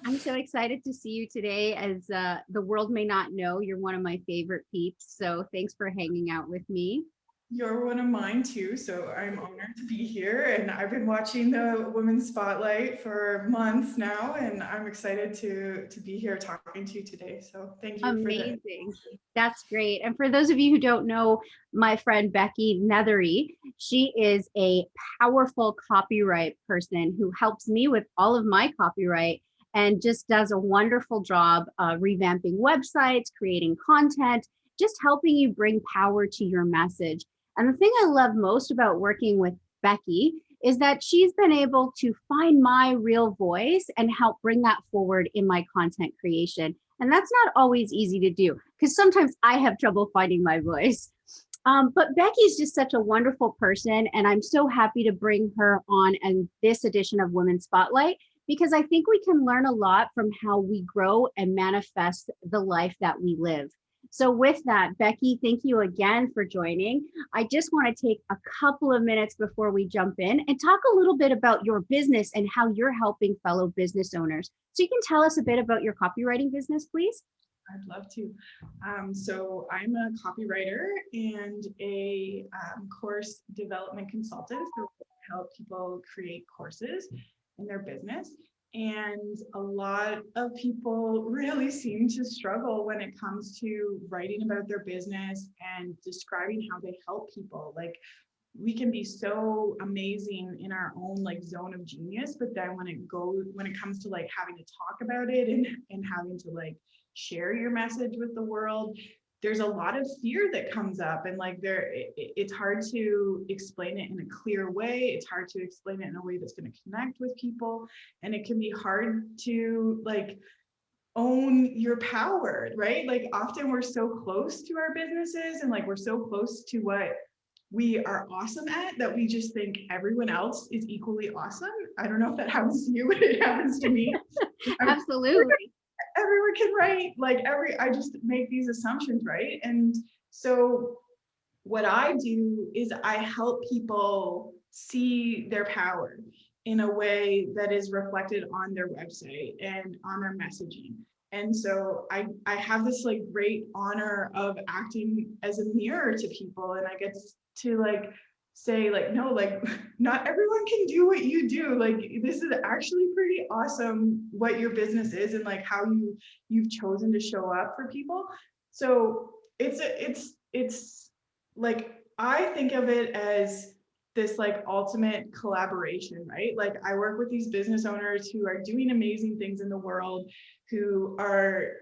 I'm so excited to see you today. As the world may not know, you're one of my favorite peeps. So thanks for hanging out with me. You're one of mine too, so I'm honored to be here. And I've been watching the Women's Spotlight for months now, and I'm excited to be here talking to you today. So thank you for the. Amazing. That's great. And for those of you who don't know my friend Becky Nethery, she is a powerful copyright person who helps me with all of my copyright and just does a wonderful job revamping websites, creating content, just helping you bring power to your message. And the thing I love most about working with Becky is that she's been able to find my real voice and help bring that forward in my content creation. And that's not always easy to do because sometimes I have trouble finding my voice. But Becky's just such a wonderful person. And I'm so happy to bring her on in this edition of Women's Spotlight because I think we can learn a lot from how we grow and manifest the life that we live. So, with that, Becky, thank you again for joining. I just want to take a couple of minutes before we jump in and talk a little bit about your business and how you're helping fellow business owners. So, you can tell us a bit about your copywriting business, please? I'd love to. So I'm a copywriter and a course development consultant. So I help people create courses in their business. And a lot of people really seem to struggle when it comes to writing about their business and describing how they help people. Like we can be so amazing in our own like zone of genius, but then when it comes to like having to talk about it and having to like share your message with the world, there's a lot of fear that comes up, and like it's hard to explain it in a clear way. It's hard to explain it in a way that's going to connect with people, and it can be hard to like own your power, right? Like often we're so close to our businesses and like we're so close to what we are awesome at that we just think everyone else is equally awesome. I don't know if that happens to you, but it happens to me. Absolutely. Everyone can write, like I just make these assumptions, right? And so what I do is I help people see their power in a way that is reflected on their website and on their messaging. And so I have this like great honor of acting as a mirror to people, and I get to like say like, no, like not everyone can do what you do. Like this is actually pretty awesome what your business is and like how you've chosen to show up for people. So it's like I think of it as this like ultimate collaboration, right? Like I work with these business owners who are doing amazing things in the world, who are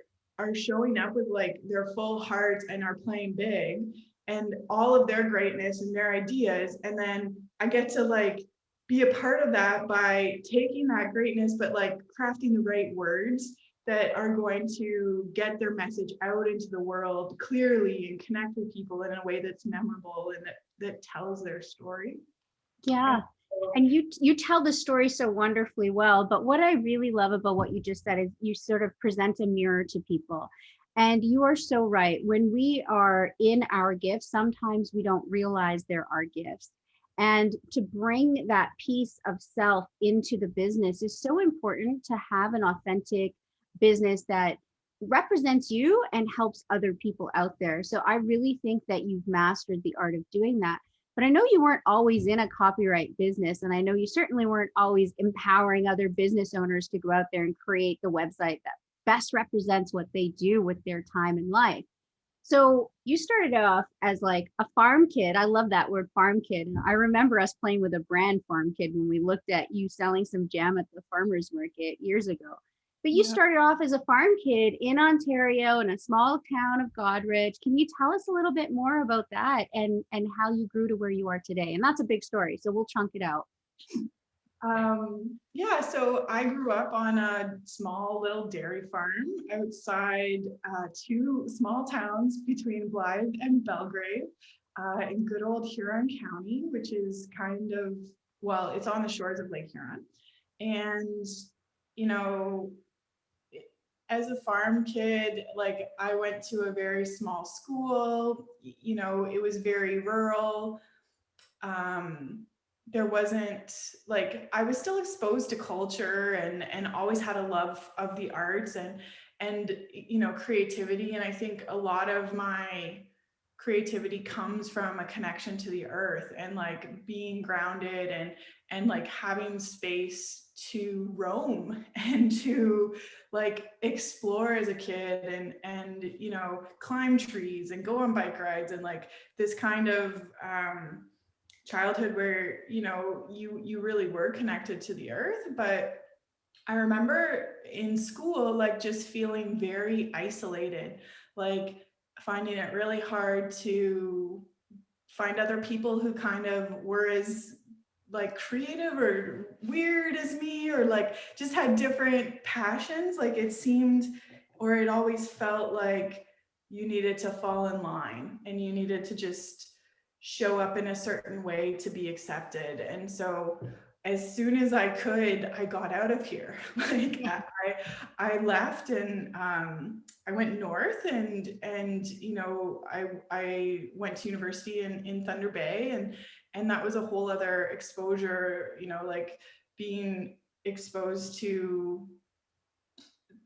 showing up with like their full hearts and are playing big and all of their greatness and their ideas. And then I get to like be a part of that by taking that greatness, but like crafting the right words that are going to get their message out into the world clearly and connect with people in a way that's memorable and that tells their story. Yeah. And so, And you tell the story so wonderfully well. But what I really love about what you just said is you sort of present a mirror to people. And you are so right. When we are in our gifts, sometimes we don't realize there are gifts. And to bring that piece of self into the business is so important to have an authentic business that represents you and helps other people out there. So I really think that you've mastered the art of doing that. But I know you weren't always in a copyright business. And I know you certainly weren't always empowering other business owners to go out there and create the website that best represents what they do with their time and life. So you started off as like a farm kid. I love that word, farm kid. And I remember us playing with a brand, farm kid, when we looked at you selling some jam at the farmer's market years ago. But you yeah. started off as a farm kid in Ontario in a small town of Godrich. Can you tell us a little bit more about that and how you grew to where you are today? And that's a big story, so we'll chunk it out. Yeah, so I grew up on a small little dairy farm outside two small towns between Blythe and Belgrade in good old Huron County, which is kind of, well, it's on the shores of Lake Huron. And, you know, as a farm kid, like I went to a very small school, you know, it was very rural. Um, there wasn't like, I was still exposed to culture and always had a love of the arts and you know, creativity. And I think a lot of my creativity comes from a connection to the earth and like being grounded and like having space to roam and to like explore as a kid and you know, climb trees and go on bike rides and like this kind of childhood where you know you really were connected to the earth. But I remember in school like just feeling very isolated, like finding it really hard to find other people who kind of were as like creative or weird as me, or like just had different passions. Like it seemed, or it always felt like you needed to fall in line and you needed to just show up in a certain way to be accepted. And so as soon as I could, I got out of here. Like I left and I went north and you know I went to university in Thunder Bay, and that was a whole other exposure, you know, like being exposed to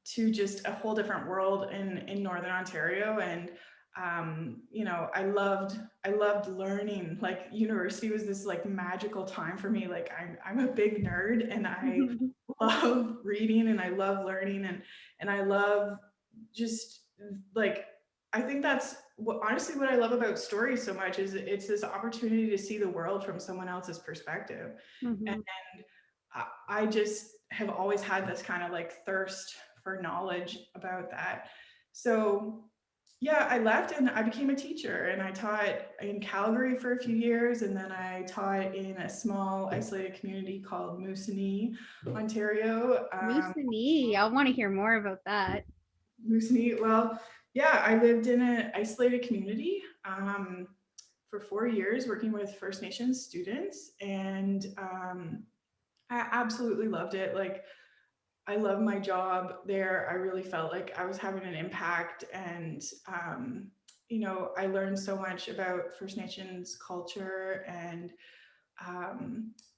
just a whole different world in Northern Ontario. And you know, I loved learning. Like university was this like magical time for me. Like I'm a big nerd and I love reading and I love learning and I love just like, I think that's what honestly what I love about stories so much is it's this opportunity to see the world from someone else's perspective. And Mhm. I just have always had this kind of like thirst for knowledge about that. So yeah, I left and I became a teacher and I taught in Calgary for a few years, and then I taught in a small isolated community called Moosonee, Ontario. Moosonee. I want to hear more about that. Moosonee, well, yeah, I lived in an isolated community for 4 years working with First Nations students, and I absolutely loved it. Like, I love my job there. I really felt like I was having an impact, and you know, I learned so much about First Nations culture and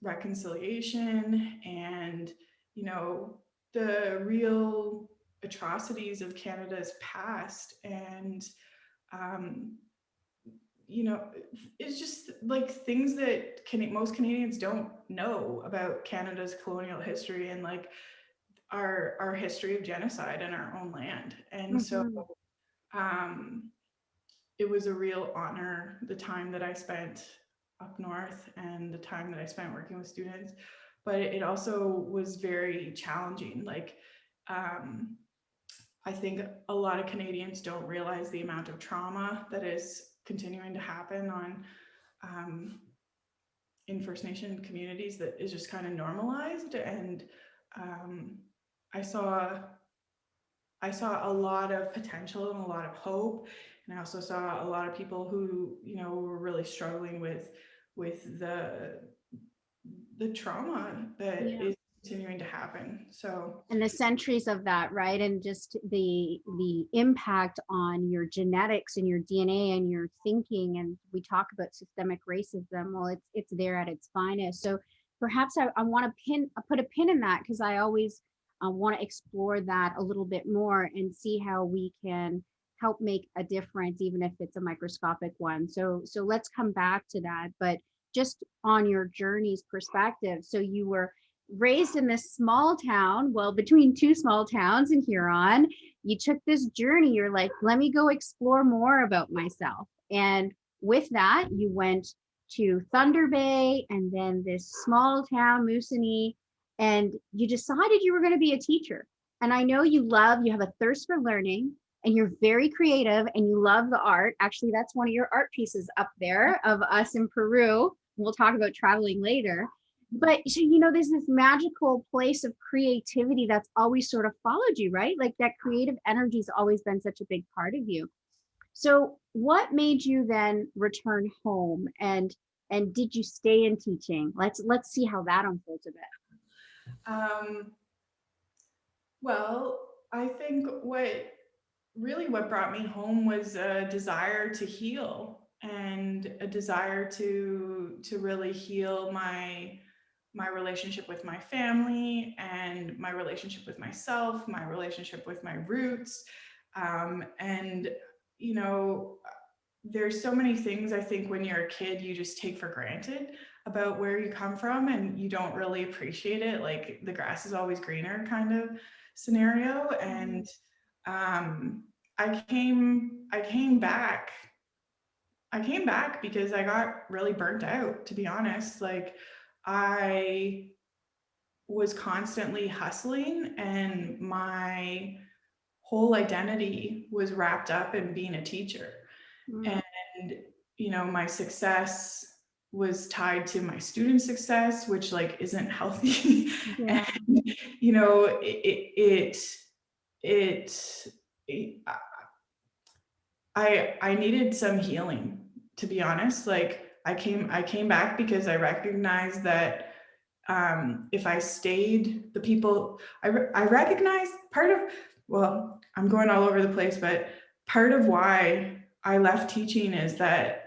reconciliation, and you know, the real atrocities of Canada's past, and um, you know, it's just like things that most Canadians don't know about Canada's colonial history and like our history of genocide in our own land. And so Mhm. um, it was a real honor the time that I spent up north and the time that I spent working with students. But it also was very challenging. Like, um, I think a lot of Canadians don't realize the amount of trauma that is continuing to happen on um, in First Nation communities that is just kind of normalized. And um, I saw I saw a lot of potential and a lot of hope. And I also saw a lot of people who, you know, were really struggling with the trauma that Yeah. is continuing to happen. So And the centuries of that, right? And just the impact on your genetics and your DNA and your thinking. And we talk about systemic racism. Well, it's there at its finest. So perhaps I want to put a pin in that, because I always want to explore that a little bit more and see how we can help make a difference, even if it's a microscopic one. So let's come back to that. But just on your journey's perspective, so you were raised in this small town, well, between two small towns in Huron. You took this journey. You're like, let me go explore more about myself. And with that, you went to Thunder Bay and then this small town, Moosonee, and you decided you were going to be a teacher. And I know you have a thirst for learning and you're very creative and you love the art. Actually, that's one of your art pieces up there of us in Peru. We'll talk about traveling later. But so, there's this magical place of creativity that's always sort of followed you, right? Like that creative energy's always been such a big part of you. So what made you then return home, and did you stay in teaching? Let's see how that unfolds a bit. um, well, I think what brought me home was a desire to heal and a desire to really heal my relationship with my family and my relationship with myself, my relationship with my roots. And, you know, there's so many things I think when you're a kid, you just take for granted about where you come from and you don't really appreciate it. Like the grass is always greener kind of scenario. And I came back. I came back because I got really burnt out, to be honest. Like I was constantly hustling and my whole identity was wrapped up in being a teacher. Mm. And, you know, my success was tied to my student success, which like isn't healthy. Yeah. And, you know, it I needed some healing, to be honest. Like I came back because I recognized that if I stayed, the people I recognized part of, well, I'm going all over the place, but part of why I left teaching is that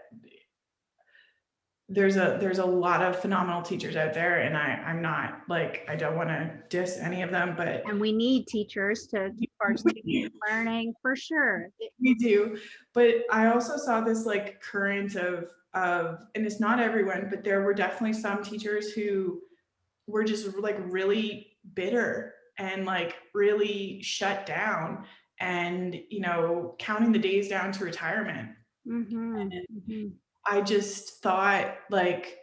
there's a lot of phenomenal teachers out there, and I'm not like, I don't want to diss any of them, but And we need teachers to keep our students learning for sure. we do. But I also saw this like current of, and it's not everyone, but there were definitely some teachers who were just like really bitter and like really shut down and, you know, counting the days down to retirement. Mm-hmm. Mm-hmm. I just thought like,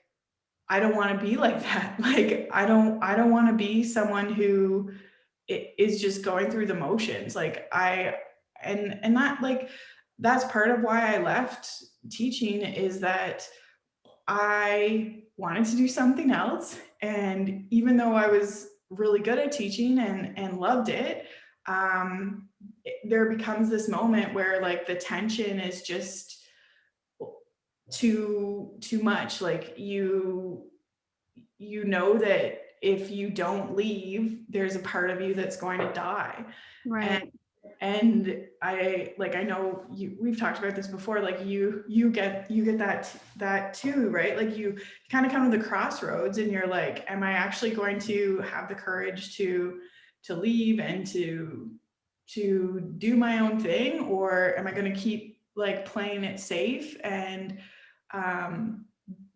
I don't want to be like that. Like I don't want to be someone who is just going through the motions. Like and that like that's part of why I left teaching, is that I wanted to do something else. And even though I was really good at teaching and loved it, there becomes this moment where like the tension is just too much. Like you know that if you don't leave, there's a part of you that's going to die. And Right. I know we've talked about this before, like you get that too, right? Like you kind of come to the crossroads and you're like, am I actually going to have the courage to leave and to do my own thing, or am I going to keep like playing it safe and um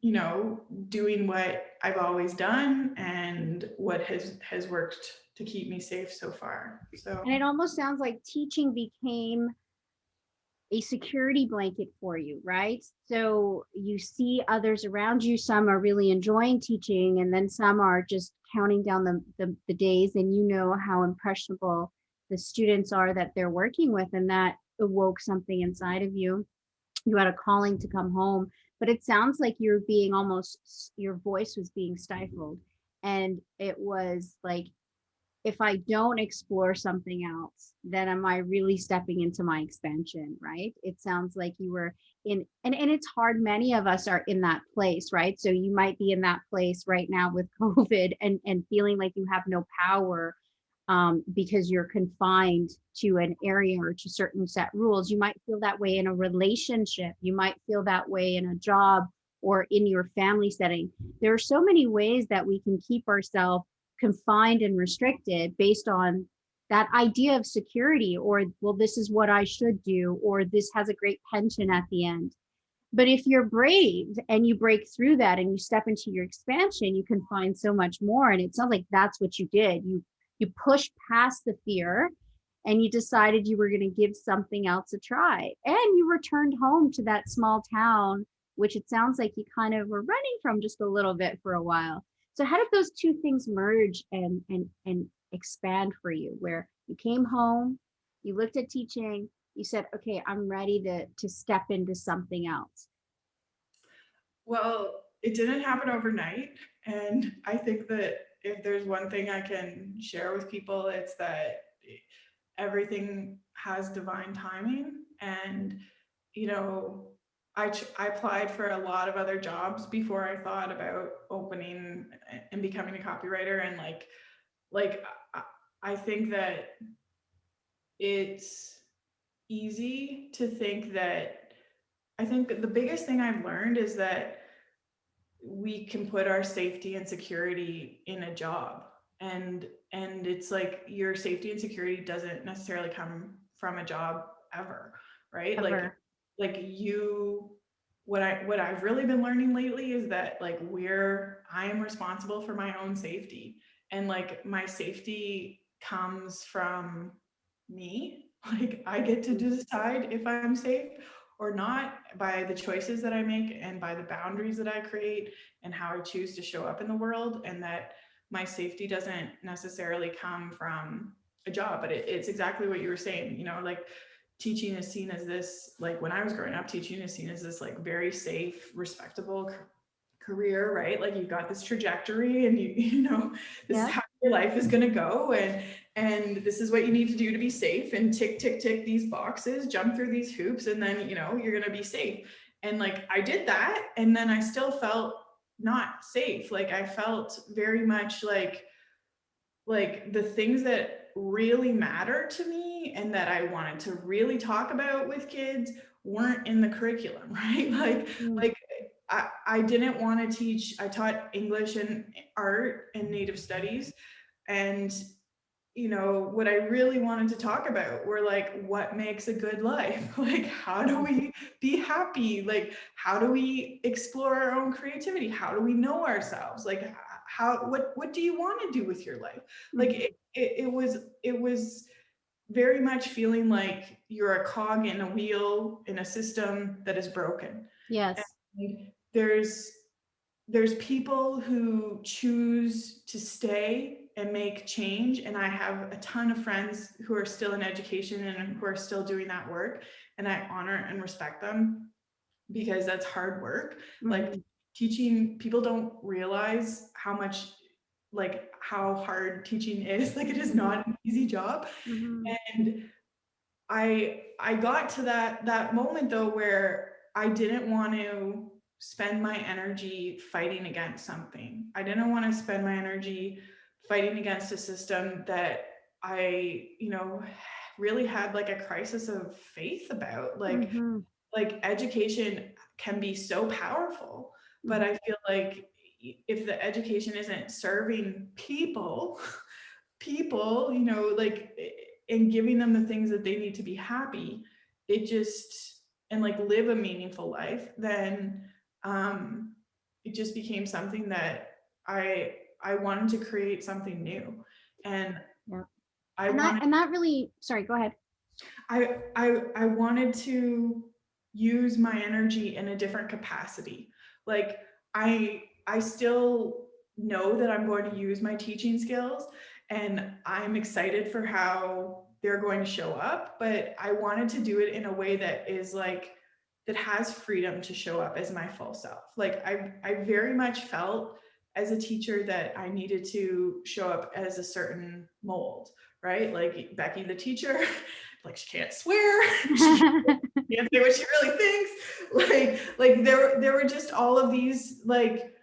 you know, doing what I've always done and what has worked to keep me safe so far. So And it almost sounds like teaching became a security blanket for you, right? So you see others around you, some are really enjoying teaching, and then some are just counting down the days, and you know how impressionable the students are that they're working with, and that awoke something inside of you. You had a calling to come home, but it sounds like you're being almost, your voice was being stifled. And it was like, if I don't explore something else, then am I really stepping into my expansion, right? It sounds like you were in, and it's hard. Many of us are in that place, right? So you might be in that place right now with COVID and feeling like you have no power because you're confined to an area or to certain set rules. You might feel that way in a relationship. You might feel that way in a job or in your family setting. There are so many ways that we can keep ourselves confined and restricted based on that idea of security, or, well, this is what I should do, or this has a great pension at the end. But if you're brave and you break through that and you step into your expansion, you can find so much more. And it sounds like that's what you did. You pushed past the fear and you decided you were going to give something else a try. And you returned home to that small town, which it sounds like you kind of were running from just a little bit for a while. So how did those two things merge and expand for you, where you came home, you looked at teaching, you said, okay, I'm ready to step into something else? well, it didn't happen overnight. And I think that if there's one thing I can share with people, it's that everything has divine timing. And, you know, I applied for a lot of other jobs before I thought about opening and becoming a copywriter. And like I think that it's easy to think that I think the biggest thing I've learned is that we can put our safety and security in a job, and it's like your safety and security doesn't necessarily come from a job ever, right? Ever. Like you, what I've really been learning lately is that like I am responsible for my own safety, and like my safety comes from me. Like I get to decide if I'm safe or not by the choices that I make and by the boundaries that I create and how I choose to show up in the world. And that my safety doesn't necessarily come from a job, but it's exactly what you were saying, you know, like teaching is seen as this, like when I was growing up, teaching is seen as this like very safe, respectable career, right? Like you've got this trajectory and you know, this is how your life is going to go. And this is what you need to do to be safe, and tick, tick, tick these boxes, jump through these hoops, and then, you know, you're going to be safe. And like, I did that. And then I still felt not safe. Like I felt very much like the things that really matter to me and that I wanted to really talk about with kids weren't in the curriculum, right? Like I didn't want to teach. I taught English and art and Native studies, and you know what I really wanted to talk about were like what makes a good life, like how do we be happy, like how do we explore our own creativity, how do we know ourselves, like how what do you want to do with your life. Like it was very much feeling like you're a cog in a wheel in a system that is broken. Yes. And there's people who choose to stay and make change, and I have a ton of friends who are still in education and who are still doing that work, and I honor and respect them because that's hard work. Like teaching, people don't realize how much, like how hard teaching is. Like it is not an easy job. And I got to that moment though where I didn't want to spend my energy fighting against something. I didn't want to spend my energy fighting against a system that I, you know, really had like a crisis of faith about. Like education can be so powerful, but I feel like if the education isn't serving people, you know, like and giving them the things that they need to be happy, it just, and like live a meaningful life, then it just became something that I wanted to create something new. And I wanted, and that really, sorry, go ahead. I wanted to use my energy in a different capacity. Like I still know that I'm going to use my teaching skills, and I'm excited for how they're going to show up, but I wanted to do it in a way that is like that has freedom to show up as my full self. Like I very much felt as a teacher that I needed to show up as a certain mold, right? Like Becky the teacher, like she can't swear, she can't say what she really thinks. Like there were just all of these like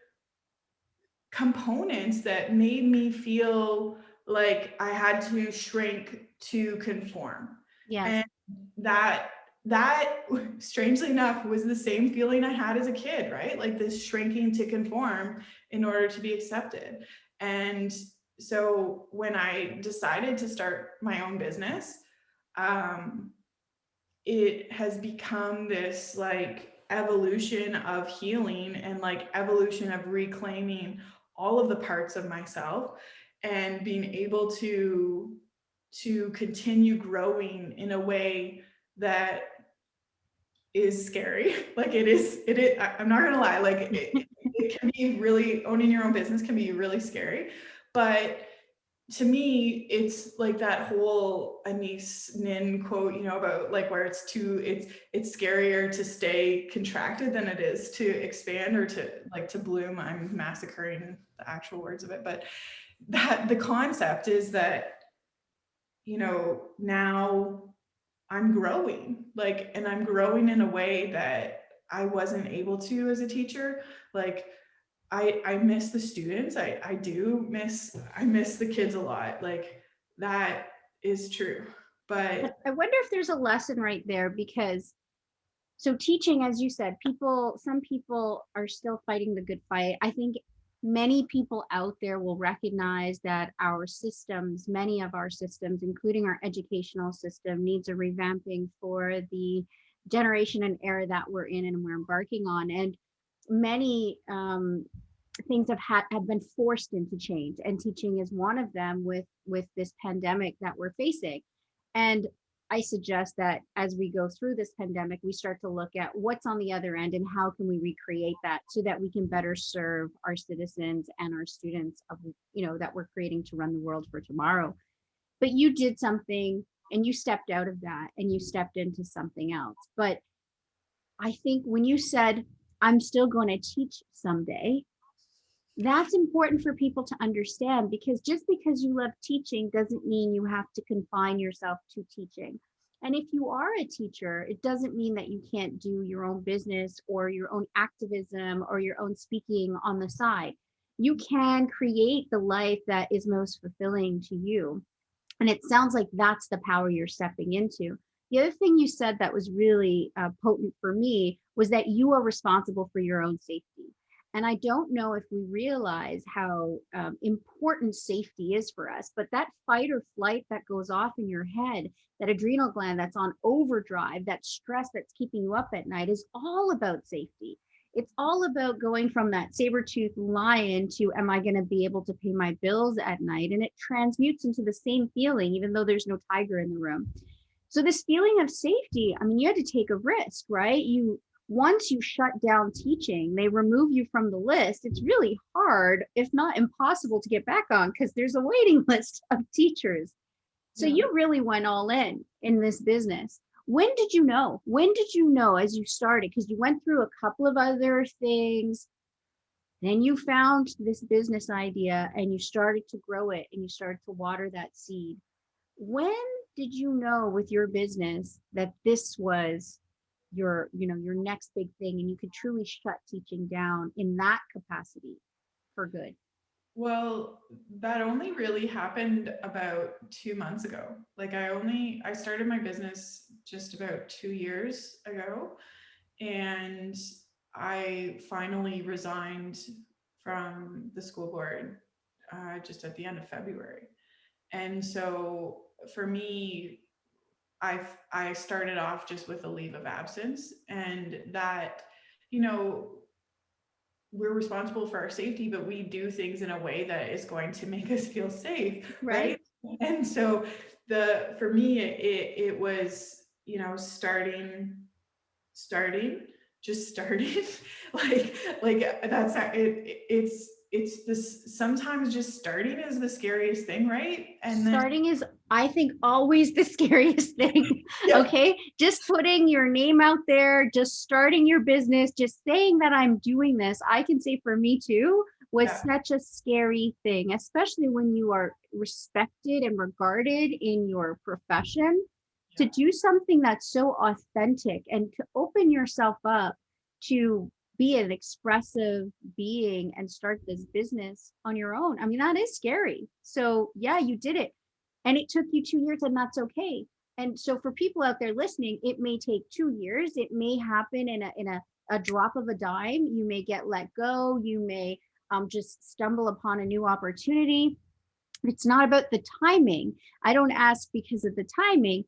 components that made me feel like I had to shrink to conform. And that strangely enough was the same feeling I had as a kid, right? Like this shrinking to conform in order to be accepted. And so when I decided to start my own business, it has become this like evolution of healing and like evolution of reclaiming all of the parts of myself and being able to continue growing in a way that is scary. Like it is, I'm not gonna lie, like it can be really, owning your own business can be really scary, but to me, it's like that whole Anise Nin quote, you know, about like where it's scarier to stay contracted than it is to expand or to bloom. I'm massacring the actual words of it, but that the concept is that, you know, now I'm growing, like, and I'm growing in a way that I wasn't able to as a teacher. Like I miss the students. I miss the kids a lot. Like that is true. But I wonder if there's a lesson right there, because So teaching, as you said, some people are still fighting the good fight. I think many people out there will recognize that our systems, many of our systems, including our educational system, needs a revamping for the generation and era that we're in and we're embarking on. And many things have been forced into change, and teaching is one of them with this pandemic that we're facing. And I suggest that as we go through this pandemic, we start to look at what's on the other end and how can we recreate that so that we can better serve our citizens and our students of, that we're creating to run the world for tomorrow. But you did something and you stepped out of that and you stepped into something else. But I think when you said, I'm still going to teach someday, that's important for people to understand, because just because you love teaching doesn't mean you have to confine yourself to teaching. And if you are a teacher, it doesn't mean that you can't do your own business or your own activism or your own speaking on the side. You can create the life that is most fulfilling to you. And it sounds like that's the power you're stepping into. The other thing you said that was really potent for me was that you are responsible for your own safety. And I don't know if we realize how important safety is for us, but that fight or flight that goes off in your head, that adrenal gland that's on overdrive, that stress that's keeping you up at night, is all about safety. It's all about going from that saber-toothed lion to, am I going to be able to pay my bills at night? And it transmutes into the same feeling, even though there's no tiger in the room. So this feeling of safety, I mean, you had to take a risk, right? Once you shut down teaching, they remove you from the list. It's really hard, if not impossible, to get back on, because there's a waiting list of teachers. So Yeah. you really went all in this business. When did you know? When did you know as you started? Because you went through a couple of other things. Then you found this business idea and you started to grow it and you started to water that seed. When did you know with your business that this was your next big thing and you could truly shut teaching down in that capacity for good? Well, that only really happened about 2 months ago. Like I started my business just about 2 years ago, and I finally resigned from the school board just at the end of February. And so for me, I started off just with a leave of absence, and that, you know, we're responsible for our safety, but we do things in a way that is going to make us feel safe, Right? right? And so for me, it was, starting, just starting, like that's it's this, sometimes just starting is the scariest thing, right? And then Starting is, I think, always the scariest thing. yep, Okay, just putting your name out there, just starting your business, just saying that I'm doing this, I can say for me too, was yeah, such a scary thing, especially when you are respected and regarded in your profession. To yeah. do something that's so authentic and to open yourself up to be an expressive being and start this business on your own. I mean, that is scary. So, yeah, you did it. And it took you 2 years, and that's okay. And so, for people out there listening, it may take 2 years. It may happen in a drop of a dime. You may get let go. You may just stumble upon a new opportunity. It's not about the timing. I don't ask because of the timing,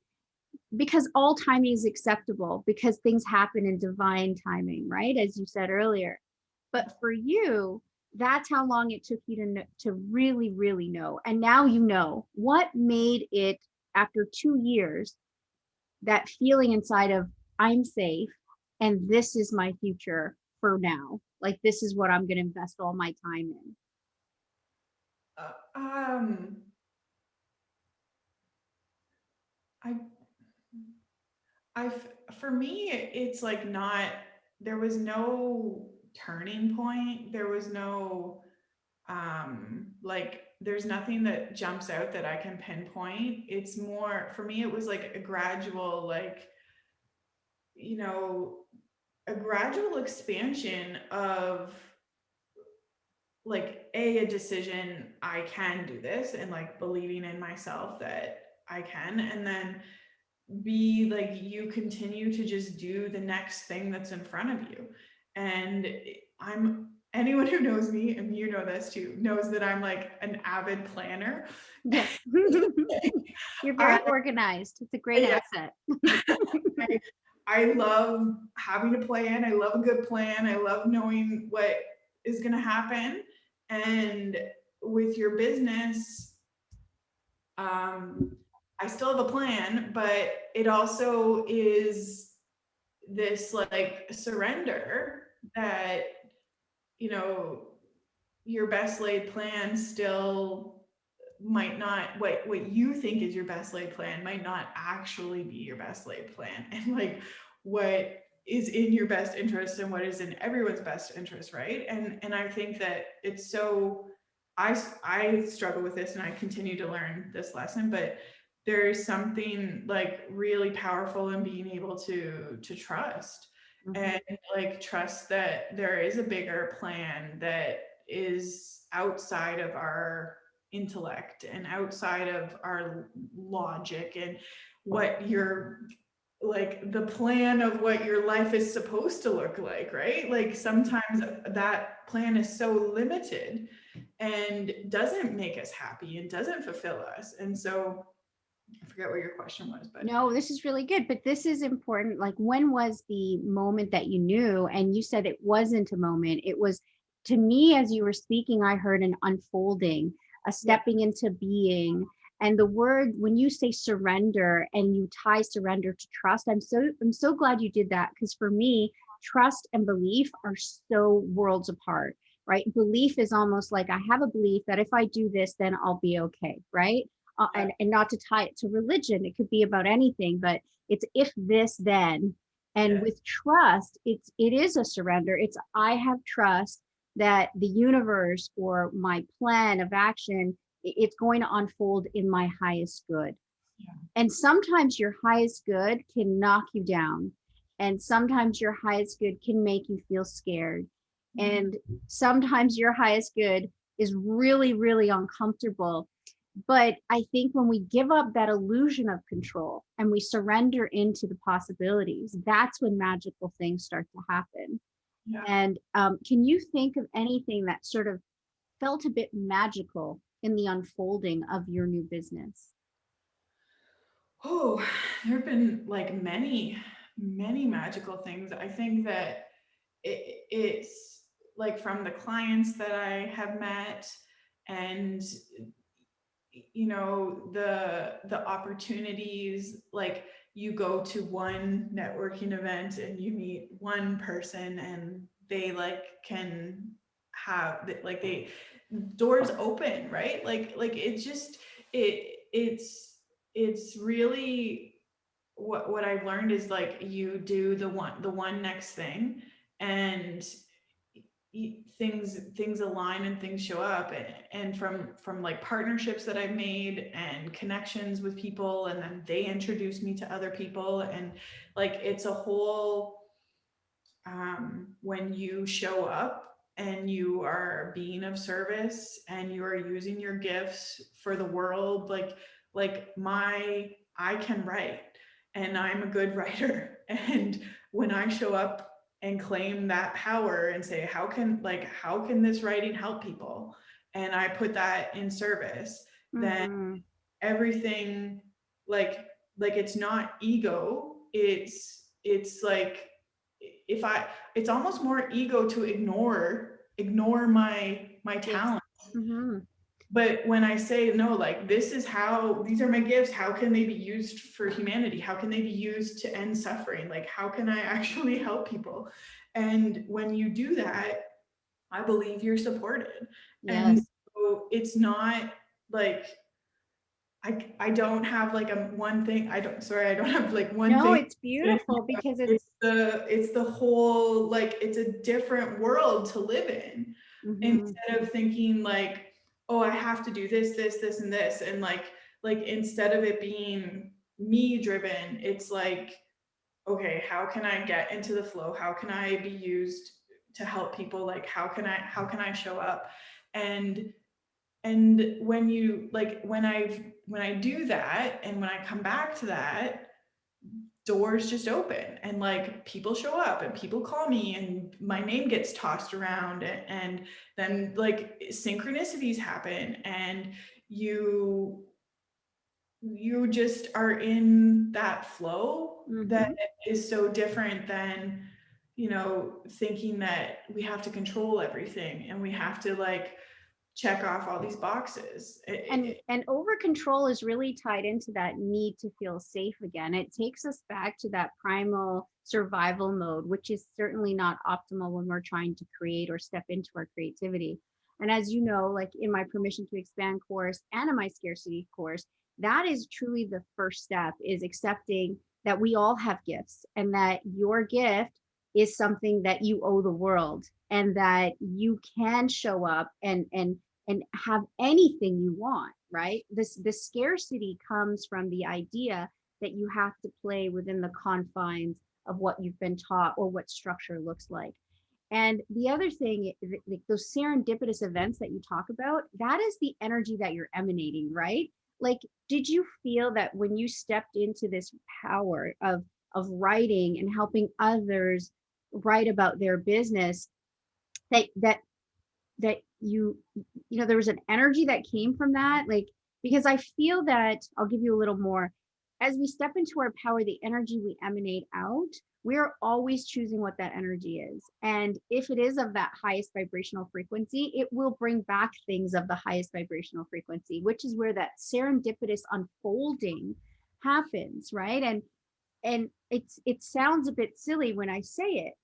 because all timing is acceptable, because things happen in divine timing, right? As you said earlier. But for you, that's how long it took you to really, really know. And now you know. What made it, after 2 years, that feeling inside of, I'm safe and this is my future for now? Like, this is what I'm going to invest all my time in. Uh, um, I I for me, it's like not, there was no turning point. There was no like there's nothing that jumps out that I can pinpoint. It's more for me, it was like a gradual, like, you know, a gradual expansion of like a decision, I can do this, and like believing in myself that I can. And then be like, you continue to just do the next thing that's in front of you. And anyone who knows me, and you know this too, knows that I'm like an avid planner. Yeah. You're I, very organized. It's a great yeah, asset. I, I love having a plan. I love a good plan. I love knowing what is going to happen. And with your business, I still have a plan, but it also is this like surrender that, you know, your best laid plan still might not, what you think is your best laid plan might not actually be your best laid plan. And like, what is in your best interest and what is in everyone's best interest, right? And I think that it's so, I struggle with this and I continue to learn this lesson, but there's something like really powerful in being able to trust, and like trust that there is a bigger plan that is outside of our intellect and outside of our logic, and what your, like the plan of what your life is supposed to look like, right? Like sometimes that plan is so limited and doesn't make us happy and doesn't fulfill us. And so I forget what your question was, but No, this is really good, but this is important. Like, when was the moment that you knew? And you said it wasn't a moment. It was, to me, as you were speaking, I heard an unfolding, a yeah, stepping into being. And the word, when you say surrender and you tie surrender to trust, I'm so glad you did that, because for me, trust and belief are so worlds apart, right? Belief is almost like, I have a belief that if I do this, then I'll be okay, right? yeah, And not to tie it to religion, it could be about anything, but it's if this then. And yes, with trust, it is a surrender. It's, I have trust that the universe or my plan of action, it's going to unfold in my highest good. yeah, And sometimes your highest good can knock you down, and sometimes your highest good can make you feel scared, mhm, and sometimes your highest good is really, really uncomfortable. But I think when we give up that illusion of control and we surrender into the possibilities, that's when magical things start to happen. yeah. And can you think of anything that sort of felt a bit magical in the unfolding of your new business? Oh, there have been like many magical things. I think that it's like from the clients that I have met, and you know, the opportunities, like you go to one networking event and you meet one person and they like can have like they doors open, right? Like it's just it's really what I've learned is like you do the one next thing, and things align and things show up, and from like partnerships that I've made and connections with people, and then they introduce me to other people, and like it's a whole, when you show up and you are being of service and you are using your gifts for the world, like my I can write and I'm a good writer, and when I show up and claim that power and say how can this writing help people, and I put that in service, then Mm-hmm. everything, like it's not ego, it's like, if I it's almost more ego to ignore my Yes. talent. Mm-hmm. But when I say no, like this is how, these are my gifts, how can they be used for humanity, how can they be used to end suffering, like how can I actually help people? And when you do that, I believe you're supported. And Yes. so it's not like I don't have like a one thing. I don't have like one No, thing. it's beautiful because It's the whole, like it's a different world to live in. mm-hmm. Instead of thinking like, oh, I have to do this, and this, and like instead of it being me driven, it's like, okay, how can I get into the flow? How can I be used to help people? Like how can I show up? And when you like when I do that and when I come back to that, doors just open and like people show up and people call me and my name gets tossed around, and then like synchronicities happen, and you just are in that flow that is so different than, thinking that we have to control everything and we have to like check off all these boxes. And over control is really tied into that need to feel safe again. It takes us back to that primal survival mode, which is certainly not optimal when we're trying to create or step into our creativity. And as you know, like in my Permission to Expand course and in my scarcity course, that is truly the first step, is accepting that we all have gifts and that your gift is something that you owe the world, and that you can show up and have anything you want, right? The scarcity comes from the idea that you have to play within the confines of what you've been taught or what structure looks like. And the other thing, like those serendipitous events that you talk about, that is the energy that you're emanating, right? Like, did you feel that when you stepped into this power of writing and helping others write about their business, that you there was an energy that came from that? Like, because I feel that, I'll give you a little more, as we step into our power, the energy we emanate out, we're always choosing what that energy is. And if it is of that highest vibrational frequency, it will bring back things of the highest vibrational frequency, which is where that serendipitous unfolding happens, right? And it sounds a bit silly when I say it,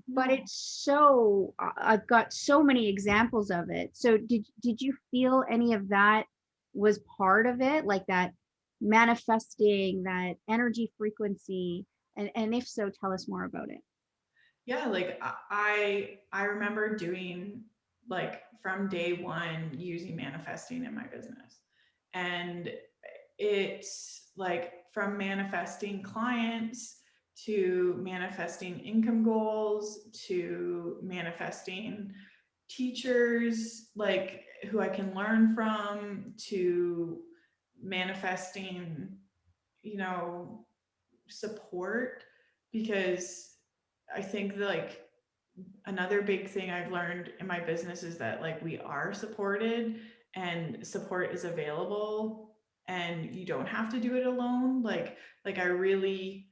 but it's so, I've got so many examples of it. So did you feel any of that was part of it, like that manifesting that energy frequency? And if so, tell us more about it. Yeah, like I remember doing, like, from day one, using manifesting in my business. And it's like from manifesting clients to manifesting income goals to manifesting teachers like who I can learn from to manifesting, support. Because I think like another big thing I've learned in my business is that like we are supported and support is available, and you don't have to do it alone. Like I really,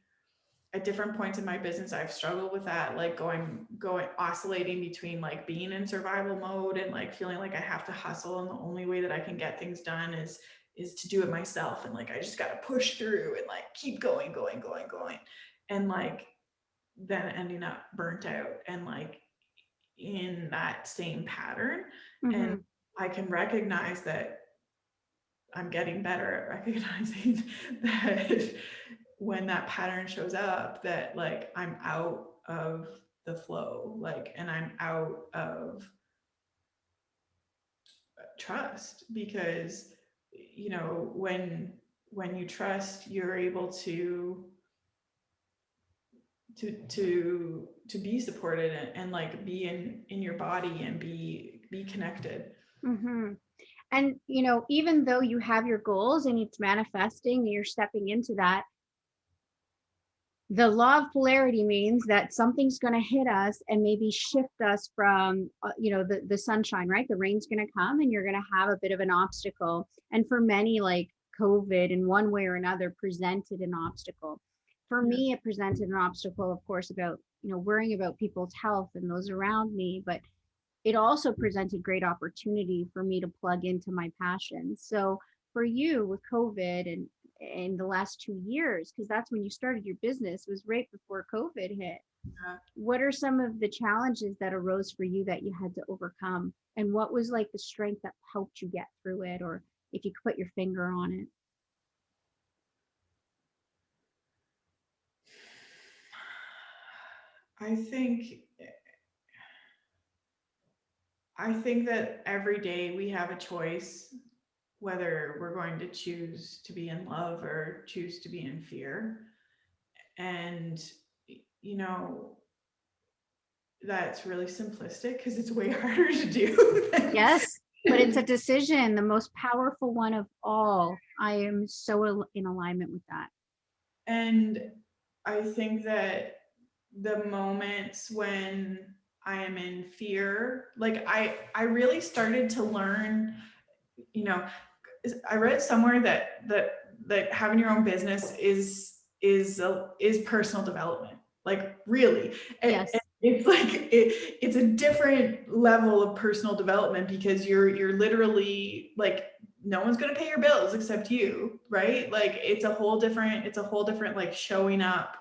at different points in my business, I've struggled with that, like going oscillating between like being in survival mode and like feeling like I have to hustle, and the only way that I can get things done is to do it myself, and like I just got to push through and like keep going, and like then ending up burnt out and like in that same pattern. And I can recognize that I'm getting better at recognizing that when that pattern shows up, that like I'm out of the flow, like, and I'm out of trust. Because when you trust, you're able to be supported and like be in your body and be connected. And even though you have your goals and it's manifesting and you're stepping into that, the law of polarity means that something's going to hit us and maybe shift us from the sunshine, right? The rain's going to come and you're going to have a bit of an obstacle. And for many, like COVID in one way or another presented an obstacle. For me, it presented an obstacle, of course, about worrying about people's health and those around me, but it also presented great opportunity for me to plug into my passion. So for you with COVID and in the last 2 years, because that's when you started your business, was right before COVID hit. What are some of the challenges that arose for you that you had to overcome? And what was like the strength that helped you get through it? Or if you could put your finger on it. I think that every day we have a choice whether we're going to choose to be in love or choose to be in fear. And, that's really simplistic because it's way harder to do. Yes, but it's a decision, the most powerful one of all. I am so in alignment with that. And I think that the moments when I am in fear, like I really started to learn, you know, I read somewhere that having your own business is personal development. Like really, Yes. it's like it's a different level of personal development because you're literally like no one's gonna pay your bills except you, right? Like it's a whole different like showing up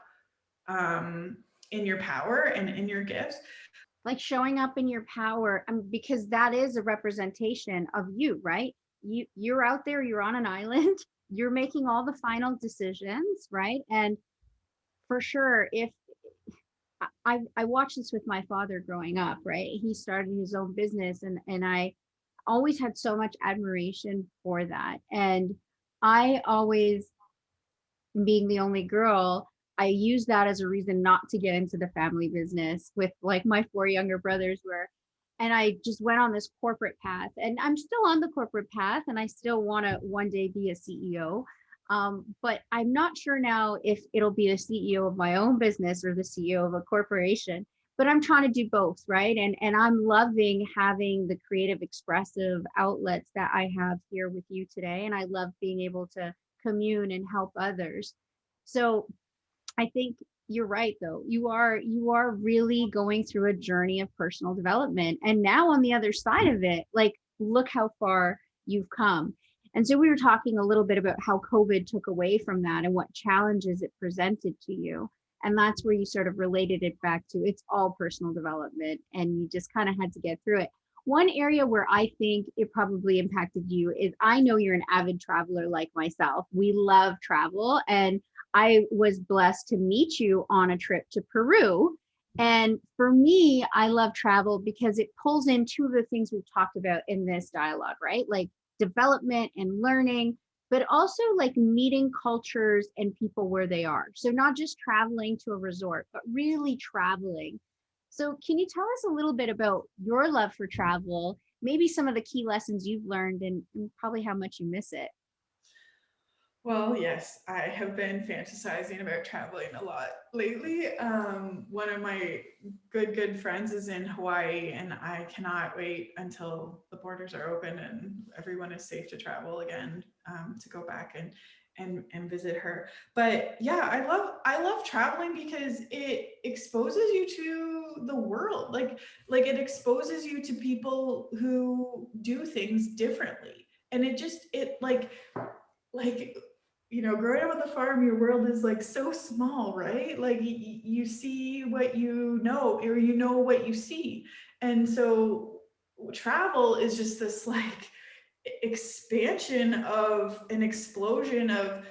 in your power and in your gifts. Like showing up in your power, because that is a representation of you, right? You're out there, you're on an island, you're making all the final decisions, right? And for sure, if I watched this with my father growing up, right? He started his own business, and I always had so much admiration for that. And I always, being the only girl, I used that as a reason not to get into the family business with like my four younger brothers were. And I just went on this corporate path. And I'm still on the corporate path and I still want to one day be a CEO. But I'm not sure now if it'll be the CEO of my own business or the CEO of a corporation. But I'm trying to do both, right? And I'm loving having the creative expressive outlets that I have here with you today. And I love being able to commune and help others. So I think you're right though. You are really going through a journey of personal development. And now on the other side of it, like look how far you've come. And so we were talking a little bit about how COVID took away from that and what challenges it presented to you. And that's where you sort of related it back to it's all personal development and you just kind of had to get through it. One area where I think it probably impacted you is I know you're an avid traveler like myself. We love travel. And I was blessed to meet you on a trip to Peru. And for me, I love travel because it pulls in two of the things we've talked about in this dialogue, right? Like development and learning, but also like meeting cultures and people where they are. So not just traveling to a resort, but really traveling. So can you tell us a little bit about your love for travel, maybe some of the key lessons you've learned and probably how much you miss it? Well, yes, I have been fantasizing about traveling a lot lately. One of my good friends is in Hawaii, and I cannot wait until the borders are open and everyone is safe to travel again, to go back and visit her. But yeah, I love traveling because it exposes you to the world. Like it exposes you to people who do things differently, and it like growing up on the farm, your world is like so small, right? Like you see what you know, or you know what you see. And so travel is just this like expansion of an explosion of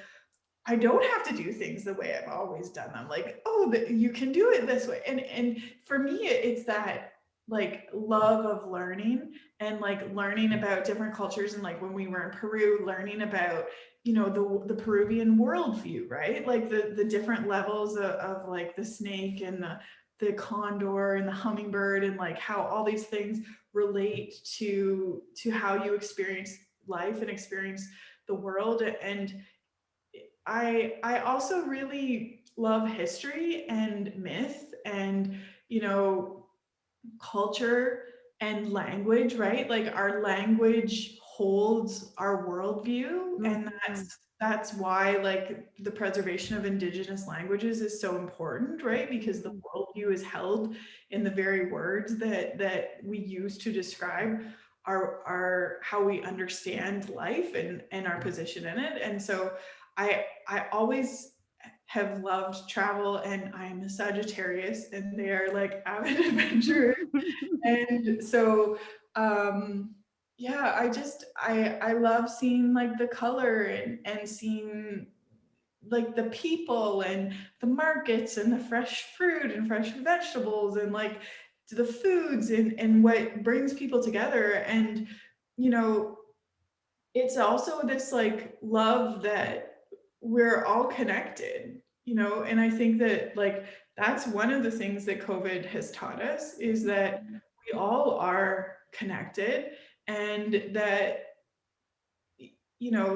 I don't have to do things the way I've always done them. Like, oh, you can do it this way. And for me, it's that like love of learning and like learning about different cultures. And like when we were in Peru, learning about, the Peruvian worldview, right? Like the different levels of like the snake and the condor and the hummingbird and like how all these things relate to how you experience life and experience the world. And I also really love history and myth and culture and language, right? Like our language holds our worldview, and Mhm. that's why like the preservation of indigenous languages is so important, right? Because the Mhm. worldview is held in the very words that we use to describe our how we understand life and our position in it. And so I always have loved travel, and I'm a Sagittarius and they are like avid adventurers. And so yeah, I love seeing like the color and seeing like the people and the markets and the fresh fruit and fresh vegetables and like the foods and what brings people together. And you know it's also this like love that we're all connected, and I think that like that's one of the things that COVID has taught us is that we all are connected, and that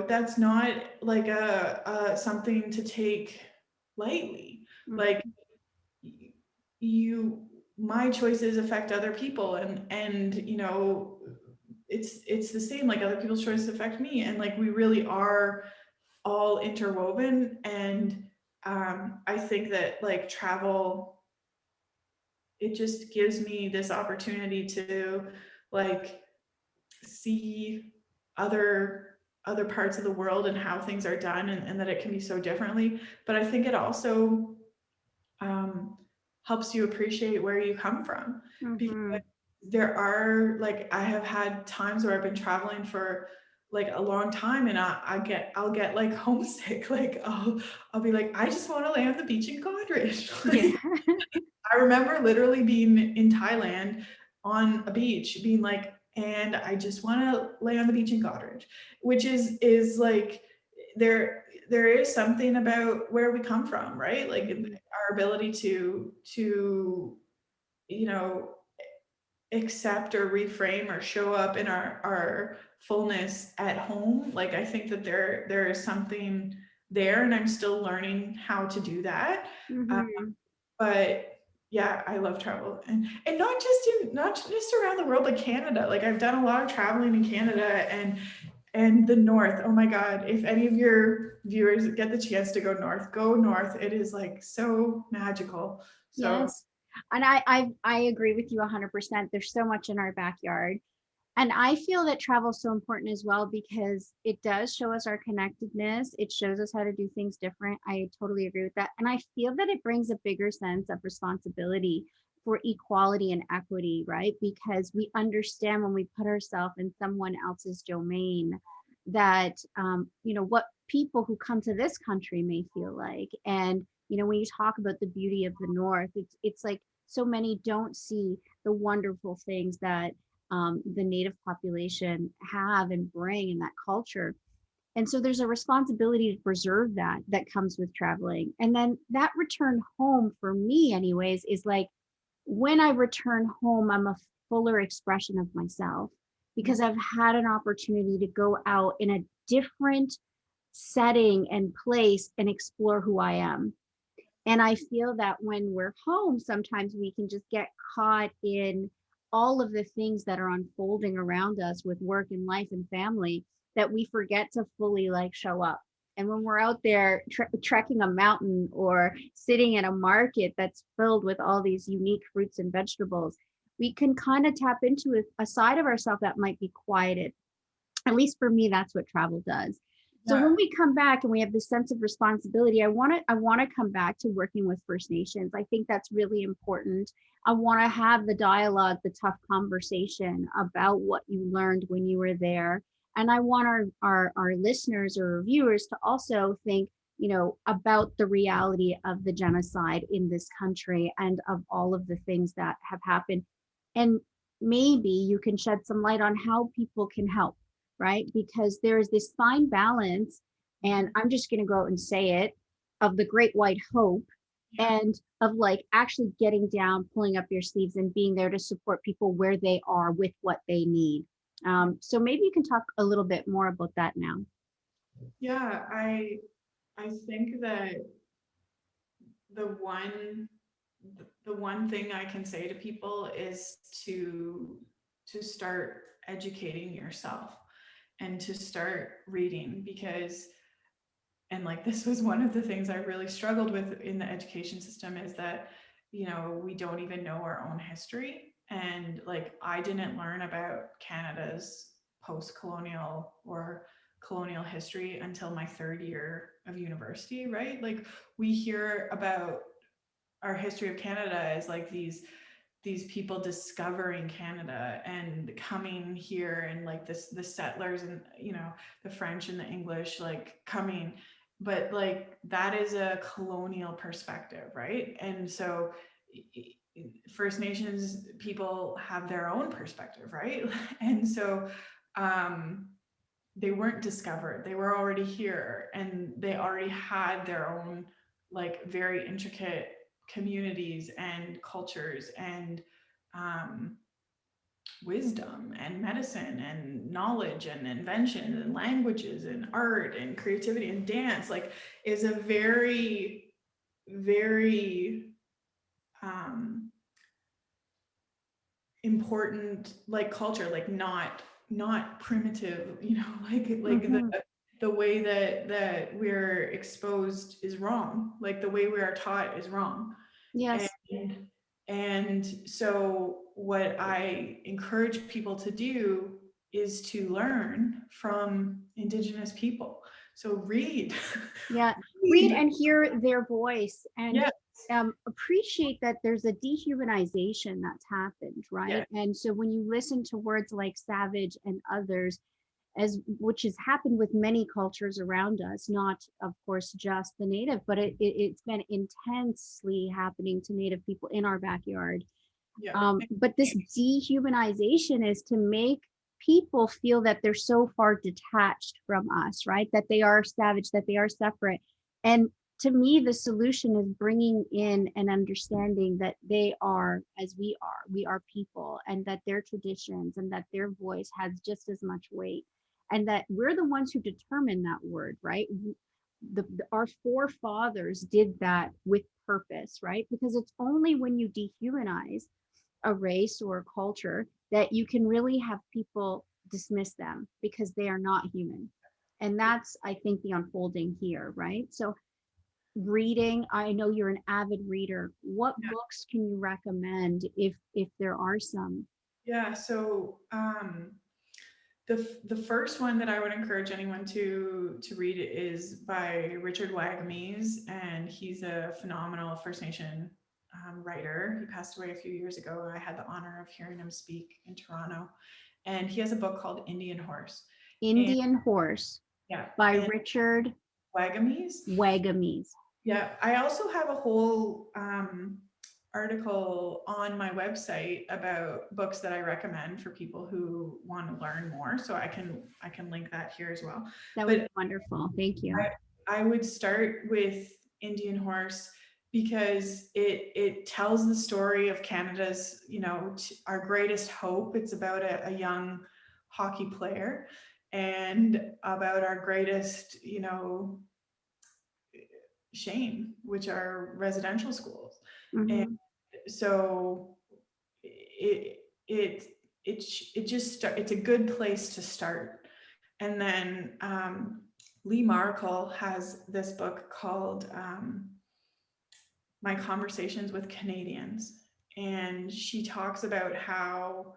that's not like a something to take lightly. Like my choices affect other people, and you know, it's the same, like other people's choices affect me, and like we really are all interwoven. And I think that like travel, it just gives me this opportunity to like see other parts of the world and how things are done, and that it can be so differently. But I think it also helps you appreciate where you come from, because there are, like, I have had times where I've been traveling for like a long time, and I'll get like homesick. Like I'll be like, I just want to lay on the beach in Godrich. Yeah. I remember literally being in Thailand on a beach, being like, and I just want to lay on the beach in Godrich, which is like, there is something about where we come from, right? Like our ability to you know, accept or reframe or show up in our fullness at home. Like I think that there is something there, and I'm still learning how to do that. But yeah, I love travel, and not just around the world, like Canada. Like I've done a lot of traveling in Canada and the north. Oh my God, if any of your viewers get the chance to go north, go north. It is like so magical. So Yes. And I agree with you 100%. There's so much in our backyard. And I feel that travel is so important as well because it does show us our connectedness. It shows us how to do things different. I totally agree with that. And I feel that it brings a bigger sense of responsibility for equality and equity, right? Because we understand when we put ourselves in someone else's domain that, what people who come to this country may feel like. And, when you talk about the beauty of the North, it's like so many don't see the wonderful things that the native population have and bring in that culture. And so there's a responsibility to preserve that comes with traveling. And then that return home for me anyways is like when I return home, I'm a fuller expression of myself because I've had an opportunity to go out in a different setting and place and explore who I am. And I feel that when we're home, sometimes we can just get caught in all of the things that are unfolding around us with work and life and family that we forget to fully like show up. And when we're out there trekking a mountain or sitting in a market that's filled with all these unique fruits and vegetables, we can kind of tap into a side of ourselves that might be quieted. At least for me, that's what travel does. So yeah. when we come back and we have this sense of responsibility, I want to come back to working with First Nations. I think that's really important. I want to have the dialogue, the tough conversation about what you learned when you were there. And I want our listeners or viewers to also think, about the reality of the genocide in this country and of all of the things that have happened. And maybe you can shed some light on how people can help, right? Because there's this fine balance, and I'm just going to go out and say it, of the great white hope and of like actually getting down, pulling up your sleeves and being there to support people where they are with what they need. So maybe you can talk a little bit more about that now. Yeah, I think that the one the one thing I can say to people is to start educating yourself and to start reading, because, and like this was one of the things I really struggled with in the education system, is that we don't even know our own history. And like I didn't learn about Canada's post-colonial or colonial history until my third year of university, right? Like we hear about our history of Canada as like these people discovering Canada and coming here, and like the settlers, and the French and the English like coming, but like that is a colonial perspective, right? And so First Nations people have their own perspective, right? And so they weren't discovered, they were already here, and they already had their own like very intricate communities and cultures and wisdom and medicine and knowledge and invention and languages and art and creativity and dance. Like is a very very important, like culture, like not primitive, like Mhm. the way that we're exposed is wrong, like the way we are taught is wrong. Yes. And so what I encourage people to do is to learn from Indigenous people. So read. Yeah. Read Read. and hear their voice, and Yes. appreciate that there's a dehumanization that's happened, right? Yeah. And so when you listen to words like savage and others, as which has happened with many cultures around us, not of course just the native, but it's been intensely happening to native people in our backyard. Yeah. But this dehumanization is to make people feel that they're so far detached from us, right? That they are savage, that they are separate. And to me, the solution is bringing in an understanding that they are as we are. We are people, and that their traditions and that their voice has just as much weight, and that we're the ones who determine that word, right? Our forefathers did that with purpose, right? Because it's only when you dehumanize a race or a culture that you can really have people dismiss them because they are not human. And that's, I think, the unfolding here, right? So reading, I know you're an avid reader. What books can you recommend if there are some? Yeah. So the first one that I would encourage anyone to read is by Richard Wyagomez, and he's a phenomenal First Nation writer. He passed away a few years ago. I had the honor of hearing him speak in Toronto, and he has a book called Indian Horse. And Indian Horse yeah, by and Richard Wyagomez. Wagamese. Yeah, I also have a whole article on my website about books that I recommend for people who want to learn more. So I can link that here as well. That would But be wonderful. Thank you. I would start with Indian Horse because it tells the story of Canada's, our greatest hope. It's about a young hockey player, and about our greatest, shame, which are residential schools. And Mhm. so it it's a good place to start. And then Lee Markle has this book called My Conversations with Canadians, and she talks about how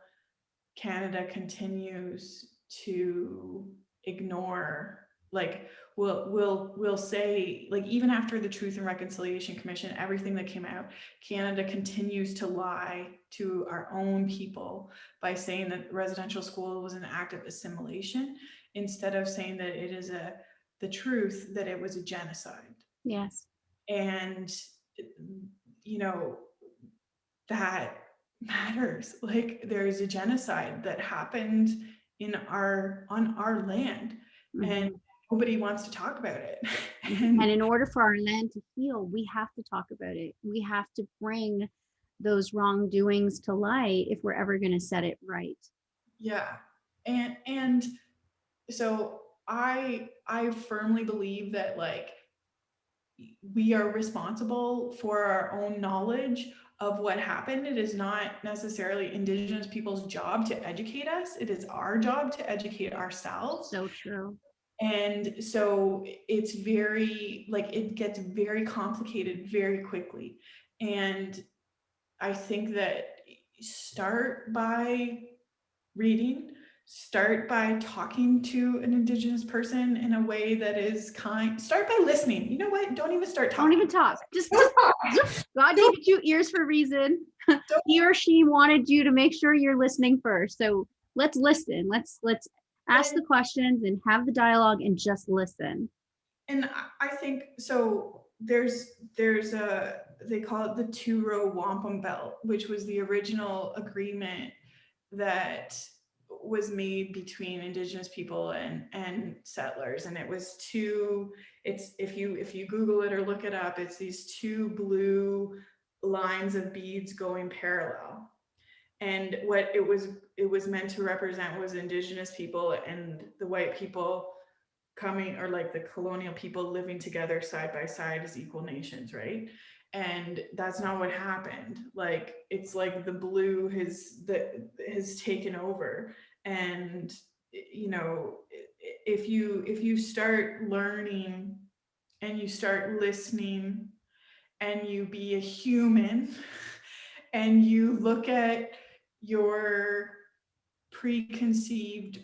Canada continues to ignore, like we'll say, like, even after the Truth and Reconciliation Commission, everything that came out, Canada continues to lie to our own people by saying that residential school was an act of assimilation, instead of saying that it is the truth that it was a genocide. Yes. And you know that matters. Like, there's a genocide that happened on our land, and Mhm. nobody wants to talk about it. Mhm. And And in order for our land to heal, we have to talk about it. We have to bring those wrongdoings to light if we're ever going to set it right. yeah, and so I firmly believe that, like, we are responsible for our own knowledge of what happened. It is not necessarily Indigenous people's job to educate us. It is our job to educate ourselves. So true. And so it's very, like, it gets very complicated very quickly. And I think that start by reading, start by talking to an Indigenous person in a way that is kind. Start by listening. You know what? Don't even start Don't even talking. talk. Don't Just talk. God Don't, gave you ears for a reason. He don't. or she wanted you to make sure you're listening first. So let's listen. Let's ask And, the questions and have the dialogue and just listen. and I think so. There's a, they call it the two-row wampum belt, which was the original agreement that was made between Indigenous people and settlers. And it was two, it's, if you Google it or look it up, it's these two blue lines of beads going parallel. And what it was meant to represent was Indigenous people and the white people coming, or like the colonial people living together side by side as equal nations, right? And that's not what happened. Like, it's like the blue has taken over. And you know, if you start learning and you start listening and you be a human and you look at your preconceived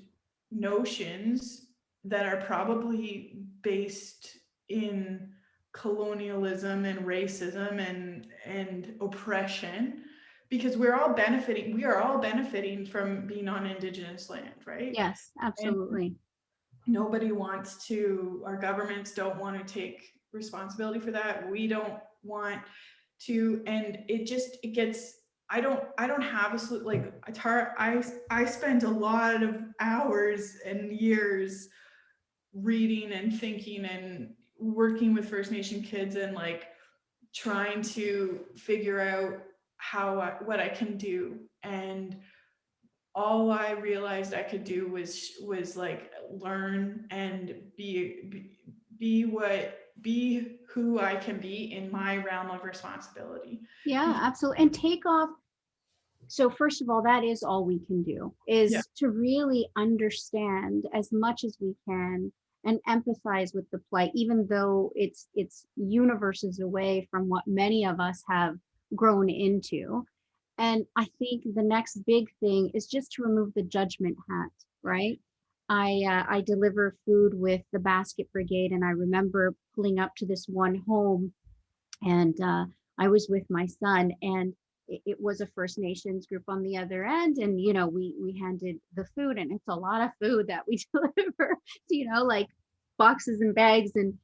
notions that are probably based in colonialism and racism and oppression, because we are all benefiting from being on indigenous land, right? Yes, And absolutely. nobody wants to, our governments don't want to take responsibility for that. We don't want to, and it gets, I don't have a like I spent a lot of hours and years reading and thinking and working with First Nation kids and like trying to figure out what I can do. And all I realized I could do was like learn and be who I can be in my realm of responsibility. Yeah, absolutely. And take off. So first of all, that is all we can do, Yeah. is to really understand as much as we can and empathize with the plight, even though it's universes away from what many of us have grown into. And I think the next big thing is just to remove the judgment hat, right? I deliver food with the Basket Brigade, and I remember pulling up to this one home, and I was with my son, and it was a First Nations group on the other end, and we handed the food, and it's a lot of food that we deliver, like boxes and bags, and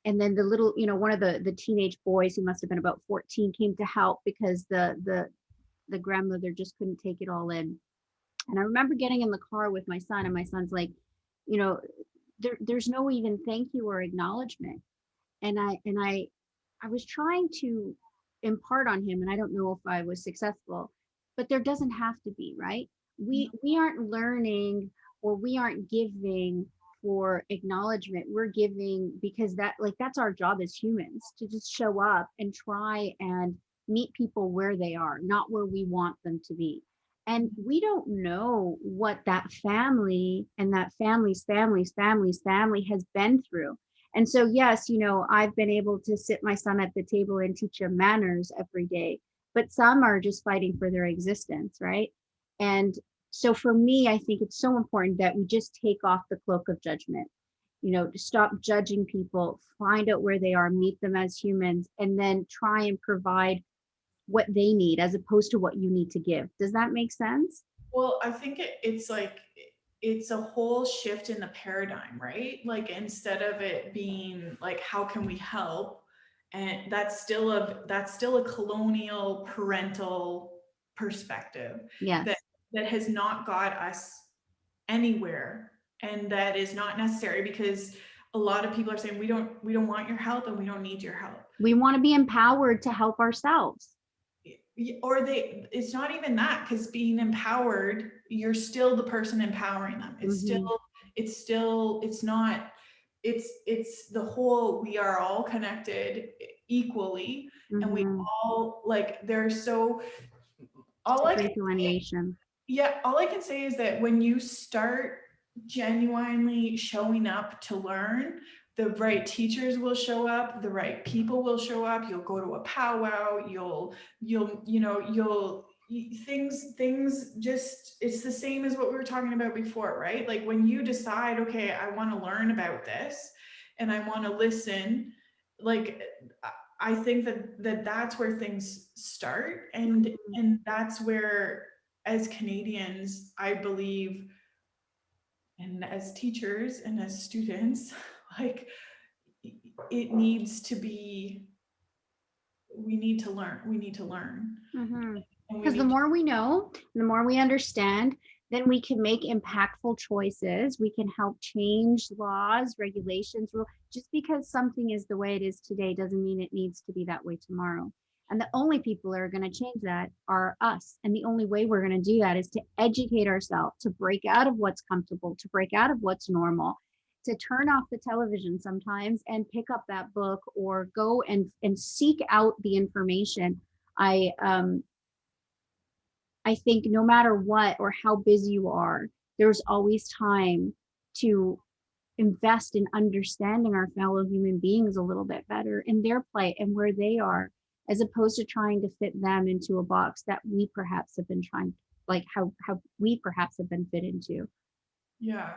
and then the little, one of the teenage boys, who must have been about 14, came to help because the grandmother just couldn't take it all in. And I remember getting in the car with my son, and my son's like, you know, there's no even thank you or acknowledgement. And I was trying to impart on him, and I don't know if I was successful, but there doesn't have to be, right? We aren't learning, or we aren't giving for acknowledgement. We're giving because that's our job as humans, to just show up and try and meet people where they are, not where we want them to be. And we don't know what that family and that family's family has been through. And so, yes, I've been able to sit my son at the table and teach him manners every day, but some are just fighting for their existence, right? And so for me, I think it's so important that we just take off the cloak of judgment, to stop judging people, find out where they are, meet them as humans, and then try and provide what they need as opposed to what you need to give. Does that make sense? Well, I think it's like it's a whole shift in the paradigm, right? Like, instead of it being like, how can we help? And that's still a colonial parental perspective that Yes. that has not got us anywhere, and that is not necessary, because a lot of people are saying we don't want your help and we don't need your help. We want to be empowered to help ourselves. Or it's not even that, because being empowered, you're still the person empowering them. Mhm. It's not, it's the whole, we are all connected equally, and we Mhm. all, like, there's so, all I can Different delineation. yeah, all I can say is that when you start genuinely showing up to learn, the right teachers will show up, the right people will show up, you'll go to a powwow, things just, it's the same as what we were talking about before, right? Like, when you decide, okay, I want to learn about this and I want to listen, like, I think that's where things start, and that's where, as Canadians, I believe, and as teachers and as students, like, it needs to be, we need to learn, Mhm. and we Because the need to, more we know, the more we understand, then we can make impactful choices. We can help change laws, regulations, rule. Just because something is the way it is today doesn't mean it needs to be that way tomorrow. And the only people that are going to change that are us. And the only way we're going to do that is to educate ourselves, to break out of what's comfortable, to break out of what's normal, to turn off the television sometimes and pick up that book or go and seek out the information. I think no matter what or how busy you are, there's always time to invest in understanding our fellow human beings a little bit better in their plight and where they are, as opposed to trying to fit them into a box that we perhaps have been trying, like how we perhaps have been fit into. Yeah.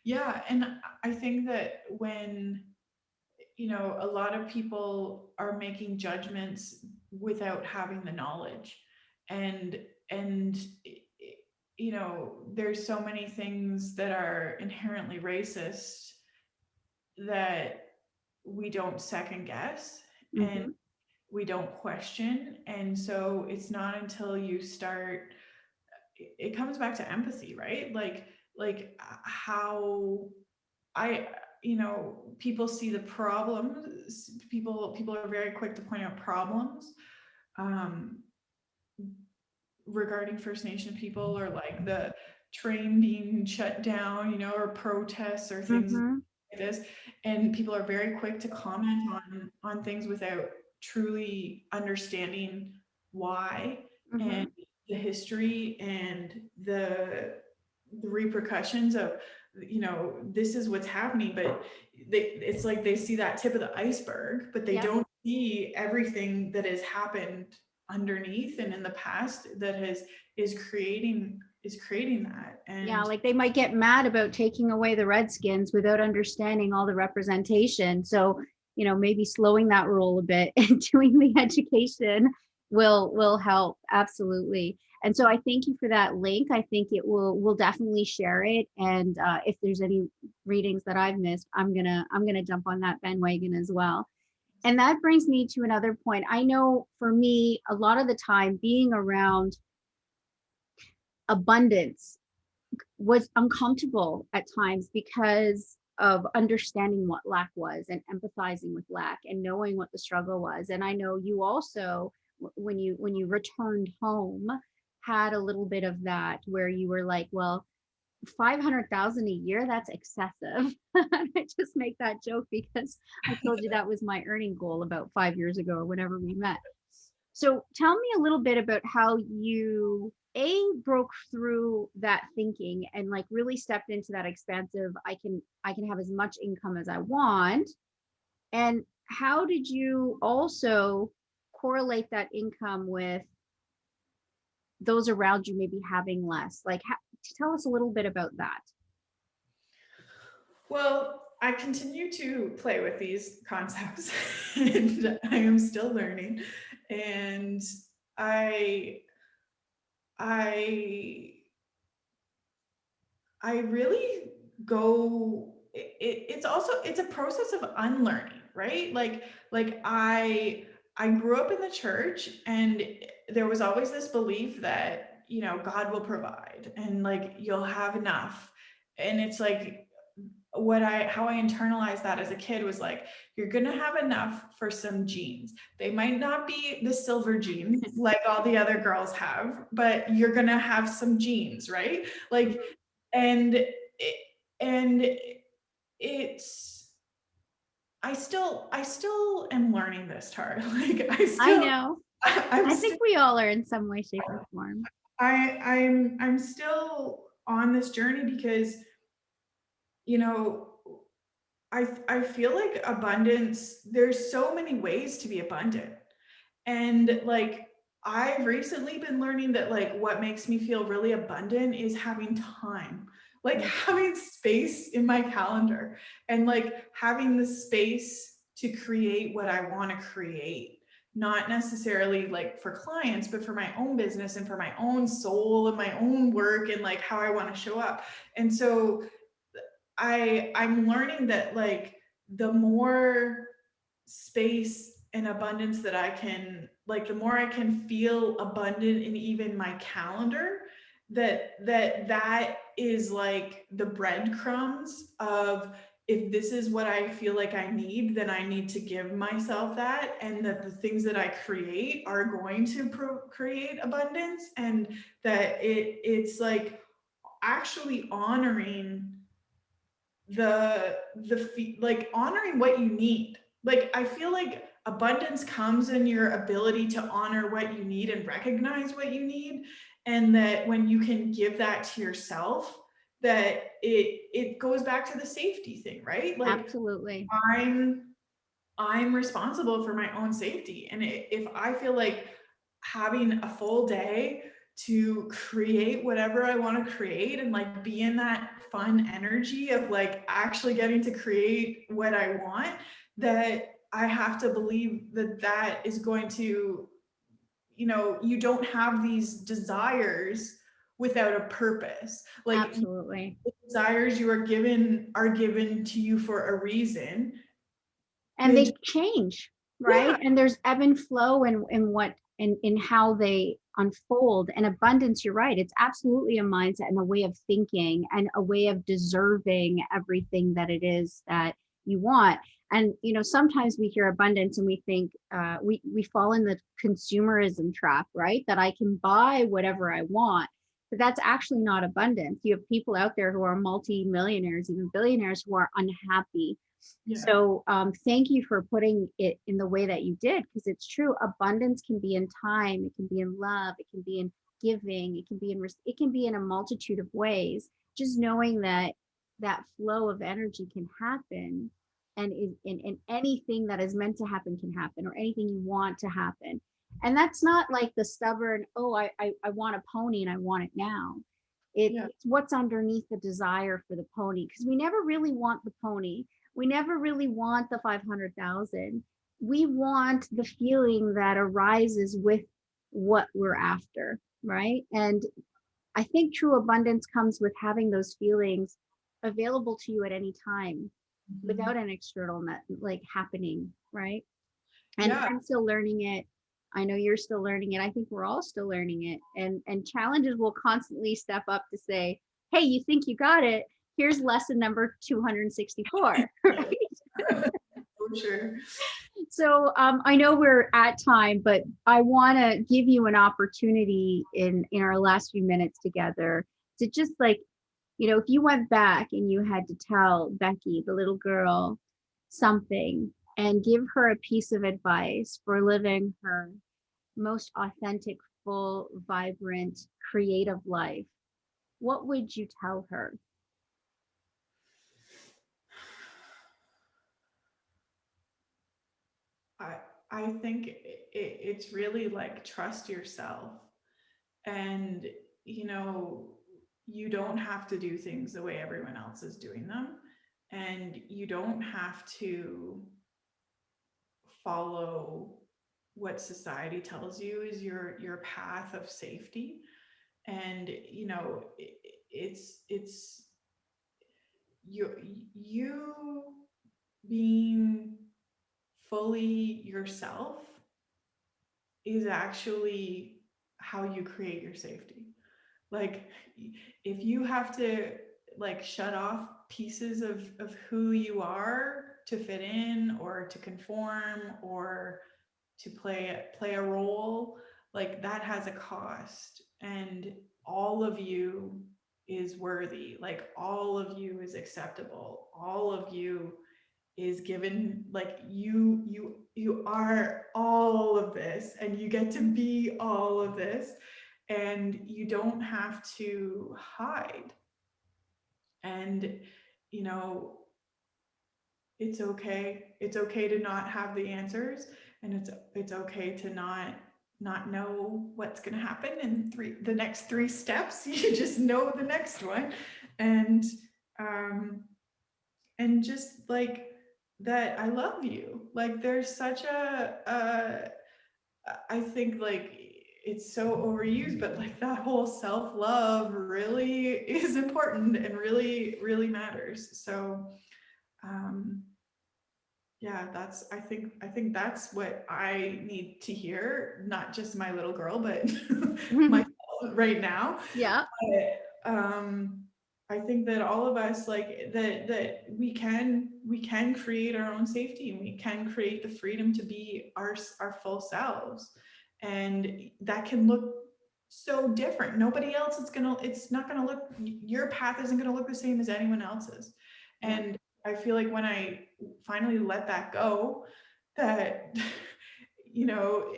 Yeah. And I think that when, a lot of people are making judgments without having the knowledge, and there's so many things that are inherently racist that we don't second guess and Mm-hmm. we don't question. And so it's not until you start, it comes back to empathy, right? Like how I, people see the problems. People are very quick to point out problems um, regarding First Nation people, or like the train being shut down, or protests or things Mm-hmm. like this. And people are very quick to comment on things without truly understanding why, Mm-hmm. and the history and the repercussions of, this is what's happening. But it's like they see that tip of the iceberg, but they Yep. don't see everything that has happened underneath and in the past that is creating that. Yeah, And like they might get mad about taking away the Redskins without understanding all the representation. So, maybe slowing that roll a bit and doing the education will help. Absolutely. And so I thank you for that link. I think we'll definitely share it. And if there's any readings that I've missed, I'm gonna jump on that bandwagon as well. And that brings me to another point. I know for me, a lot of the time being around abundance was uncomfortable at times because of understanding what lack was and empathizing with lack and knowing what the struggle was. And I know you also, when you returned home, had a little bit of that where you were like, well, 500,000 a year, that's excessive. I just make that joke because I told you that was my earning goal about 5 years ago or whenever we met. So tell me a little bit about how you broke through that thinking and like really stepped into that expansive, I can have as much income as I want. And how did you also correlate that income with those around you maybe having less? Like tell us a little bit about that. well, I continue to play with these concepts and I am still learning. And I I I really go it's a process of unlearning, right? Like I grew up in the church, and there was always this belief that, God will provide, and like you'll have enough. And it's like, how I internalized that as a kid was like, you're gonna have enough for some jeans. They might not be the silver jeans like all the other girls have, but you're gonna have some jeans, right? Like, and and it's I still am learning this, Tara. Like I know. I'm I still think we all are in some way, shape, or form. I'm still on this journey because, you know I feel like abundance, there's so many ways to be abundant. And like I've recently been learning that like what makes me feel really abundant is having time. Like Mm. having space in my calendar, and like having the space to create what I want to create. Not necessarily like for clients, but for my own business and for my own soul and my own work and like how I want to show up. And so I'm learning that like the more space and abundance that I can, like the more I can feel abundant in even my calendar, that is like the breadcrumbs of if this is what I feel like I need, then I need to give myself that, and that the things that I create are going to create abundance, and that it's like actually honoring like honoring what you need. Like I feel like abundance comes in your ability to honor what you need and recognize what you need, and that when you can give that to yourself, that it goes back to the safety thing, right? Like Absolutely. I'm responsible for my own safety, and if I feel like having a full day to create whatever I want to create and like be in that fun energy of like actually getting to create what I want, that I have to believe that that is going to, you don't have these desires without a purpose. Like Absolutely. the desires you are given to you for a reason. And And they change, yeah, right? And there's ebb and flow in what in how they unfold. And abundance, you're right, it's absolutely a mindset and a way of thinking and a way of deserving everything that it is that you want. And sometimes we hear abundance and we think we fall in the consumerism trap, right? That I can buy whatever I want. But that's actually not abundance. You have people out there who are multi-millionaires, even billionaires, who are unhappy. yeah. So thank you for putting it in the way that you did, because it's true. Abundance can be in time, it can be in love, it can be in giving, it can be it can be in a multitude of ways. Just knowing that that flow of energy can happen, and in anything that is meant to happen can happen, or anything you want to happen. And that's not like the stubborn, oh, I want a pony and I want it now. Yeah. It's what's underneath the desire for the pony, because we never really want the pony. We never really want the 500,000. We want the feeling that arises with what we're after, right? And I think true abundance comes with having those feelings available to you at any time Mhm. without an external like happening, right? And Yeah. I'm still learning it. I know you're still learning it. I think we're all still learning it. And challenges will constantly step up to say, hey, you think you got it? Here's lesson number 264. Yeah. For sure. So I know we're at time, but I want to give you an opportunity in our last few minutes together to just like, if you went back and you had to tell Becky, the little girl, something, and give her a piece of advice for living her most authentic, full, vibrant, creative life, what would you tell her? I I think it's really like trust yourself, and you know you don't have to do things the way everyone else is doing them, and you don't have to follow what society tells you is your path of safety. And it's you you being fully yourself is actually how you create your safety. Like if you have to like shut off pieces of who you are to fit in or to conform or to play a role, like that has a cost, and all of you is worthy, like all of you is acceptable, all of you is given, like you are all of this, and you get to be all of this, and you don't have to hide. And you know it's okay to not have the answers, and it's okay to not know what's going to happen in the next three steps. You just know the next one. And um just like that, I love you. Like there's such I think like it's so overused, but like that whole self-love really is important and really really matters. So um yeah, that's I think that's what I need to hear, not just my little girl, but myself right now. Yeah. But I think that all of us, like that we can create our own safety, and we can create the freedom to be our full selves. And that can look so different. Nobody else is gonna, it's not gonna look, your path isn't gonna look the same as anyone else's. Yeah. And I feel like when I finally let that go, that you know,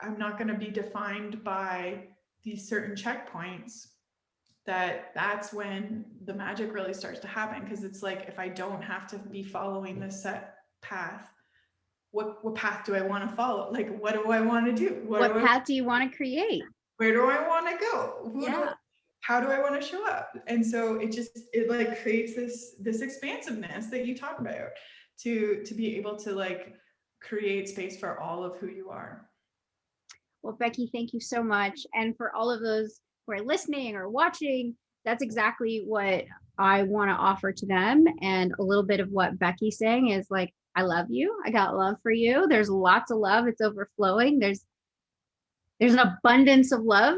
I'm not gonna be defined by these certain checkpoints, that's when the magic really starts to happen. Because it's like, if I don't have to be following this set path, what path do I want to follow? Like, what do I want to do? What path do you want to create? Where do I want to go? How do I want to show up? And so it like creates this expansiveness that you talk about, to be able to like create space for all of who you are. Well, Becky, thank you so much. And for all of those who are listening or watching, that's exactly what I want to offer to them. And a little bit of what Becky's saying is like, I love you. I got love for you. There's lots of love. It's overflowing. There's an abundance of love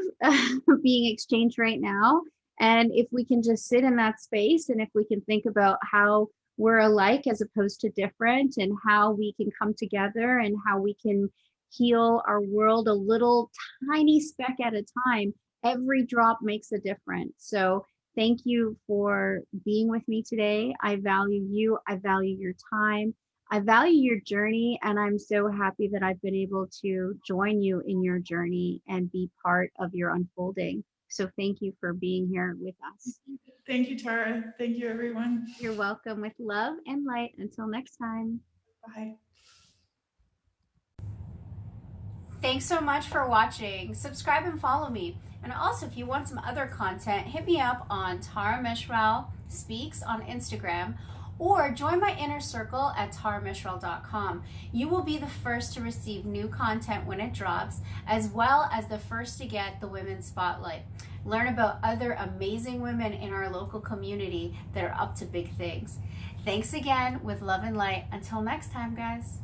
being exchanged right now. And if we can just sit in that space, and if we can think about how we're alike as opposed to different, and how we can come together, and how we can heal our world a little tiny speck at a time, every drop makes a difference. So thank you for being with me today. I value you. I value your time. I value your journey, and I'm so happy that I've been able to join you in your journey and be part of your unfolding. So thank you for being here with us. Thank you, Tara. Thank you, everyone. You're welcome, with love and light. Until next time. Bye. Thanks so much for watching. Subscribe and follow me. And also, if you want some other content, hit me up on Tara Mishral Speaks on Instagram, or join my inner circle at taramishral.com. You will be the first to receive new content when it drops, as well as the first to get the Women's Spotlight. Learn about other amazing women in our local community that are up to big things. Thanks again, with love and light. Until next time, guys.